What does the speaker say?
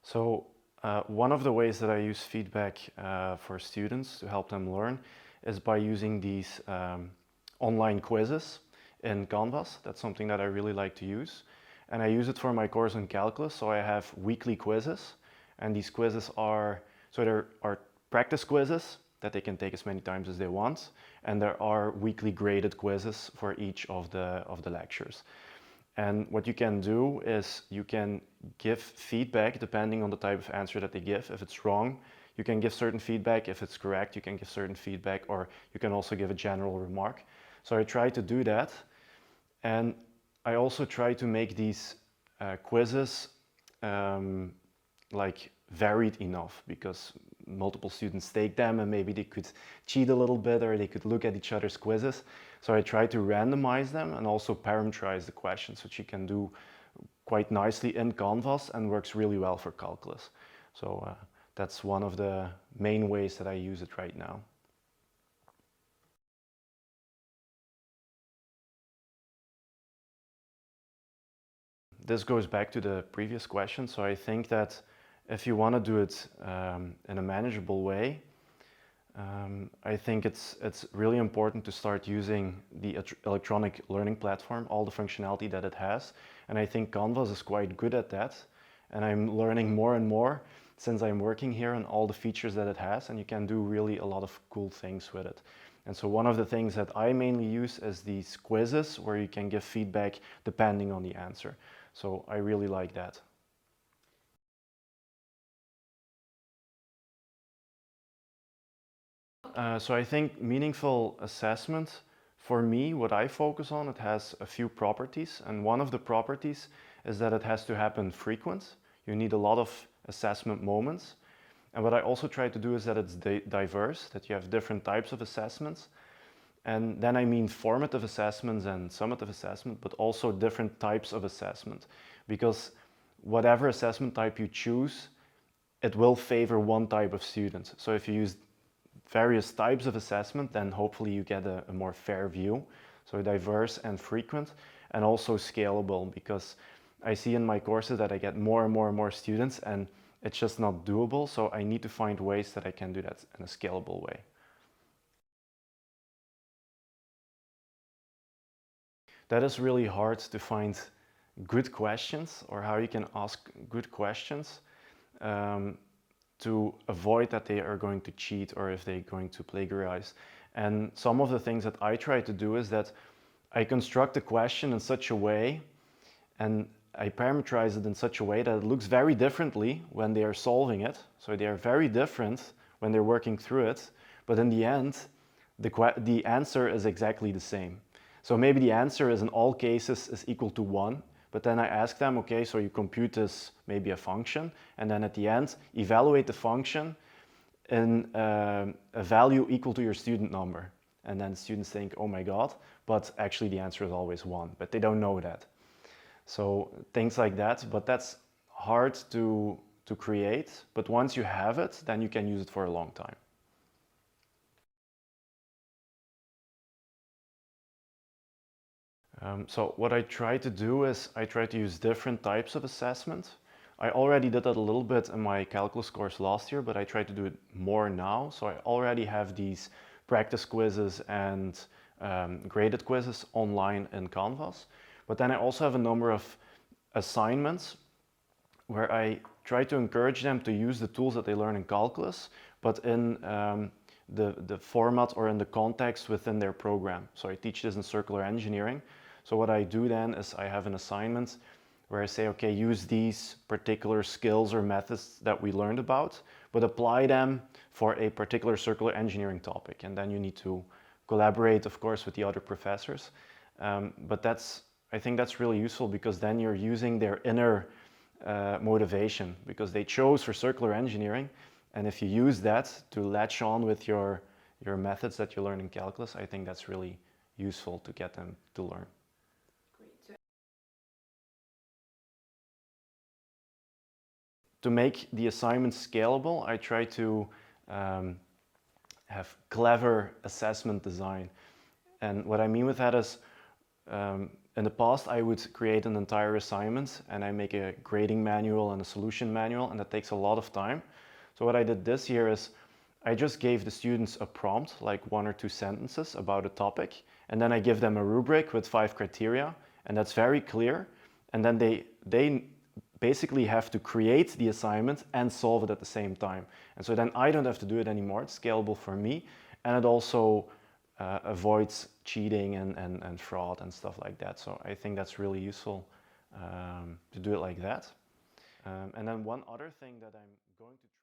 So one of the ways that I use feedback for students to help them learn is by using these online quizzes in Canvas. That's something that I really like to use. And I use it for my course on calculus, so I have weekly quizzes. And these quizzes are, so there are practice quizzes that they can take as many times as they want. And there are weekly graded quizzes for each of the lectures. And what you can do is you can give feedback depending on the type of answer that they give. If it's wrong, you can give certain feedback. If it's correct, you can give certain feedback, or you can also give a general remark. So I try to do that. And I also try to make these quizzes like varied enough, because multiple students take them and maybe they could cheat a little bit or they could look at each other's quizzes. So I try to randomize them and also parameterize the questions, which you can do quite nicely in Canvas and works really well for calculus. So that's one of the main ways that I use it right now. This goes back to the previous question. So I think that if you want to do it in a manageable way, I think it's really important to start using the electronic learning platform, all the functionality that it has. And I think Canvas is quite good at that. And I'm learning more and more since I'm working here on all the features that it has, and you can do really a lot of cool things with it. And so one of the things that I mainly use is these quizzes where you can give feedback depending on the answer. So I really like that. So I think meaningful assessment, for me, what I focus on, it has a few properties. And one of the properties is that it has to happen frequent. You need a lot of assessment moments. And what I also try to do is that it's diverse, that you have different types of assessments. And then I mean formative assessments and summative assessment, but also different types of assessment. Because whatever assessment type you choose, it will favor one type of student. So if you use various types of assessment, then hopefully you get a more fair view. So diverse and frequent, and also scalable, because I see in my courses that I get more and more and more students and it's just not doable. So I need to find ways that I can do that in a scalable way. That is really hard to find good questions, or how you can ask good questions to avoid that they are going to cheat or if they're going to plagiarize. And some of the things that I try to do is that I construct a question in such a way and I parameterize it in such a way that it looks very differently when they are solving it. So they are very different when they're working through it, but in the end, the answer is exactly the same. So maybe the answer is in all cases is equal to 1, but then I ask them, okay, so you compute this, maybe a function, and then at the end, evaluate the function in a value equal to your student number. And then students think, oh my God, but actually the answer is always 1, but they don't know that. So things like that, but that's hard to create, but once you have it, then you can use it for a long time. So what I try to do is I try to use different types of assessment. I already did that a little bit in my calculus course last year, but I try to do it more now. So I already have these practice quizzes and graded quizzes online in Canvas. But then I also have a number of assignments where I try to encourage them to use the tools that they learn in calculus, but in the format or in the context within their program. So I teach this in circular engineering. So what I do then is I have an assignment where I say, okay, use these particular skills or methods that we learned about, but apply them for a particular circular engineering topic. And then you need to collaborate, of course, with the other professors. But I think that's really useful, because then you're using their inner motivation, because they chose for circular engineering. And if you use that to latch on with your methods that you learn in calculus, I think that's really useful to get them to learn. Great. To make the assignment scalable, I try to have clever assessment design. And what I mean with that is in the past, I would create an entire assignment and I make a grading manual and a solution manual, and that takes a lot of time. So what I did this year is I just gave the students a prompt, like 1 or 2 sentences about a topic, and then I give them a rubric with 5 criteria, and that's very clear. And then they basically have to create the assignment and solve it at the same time. And so then I don't have to do it anymore. It's scalable for me, and it also avoids cheating and fraud and stuff like that. So I think that's really useful to do it like that. And then one other thing that I'm going to try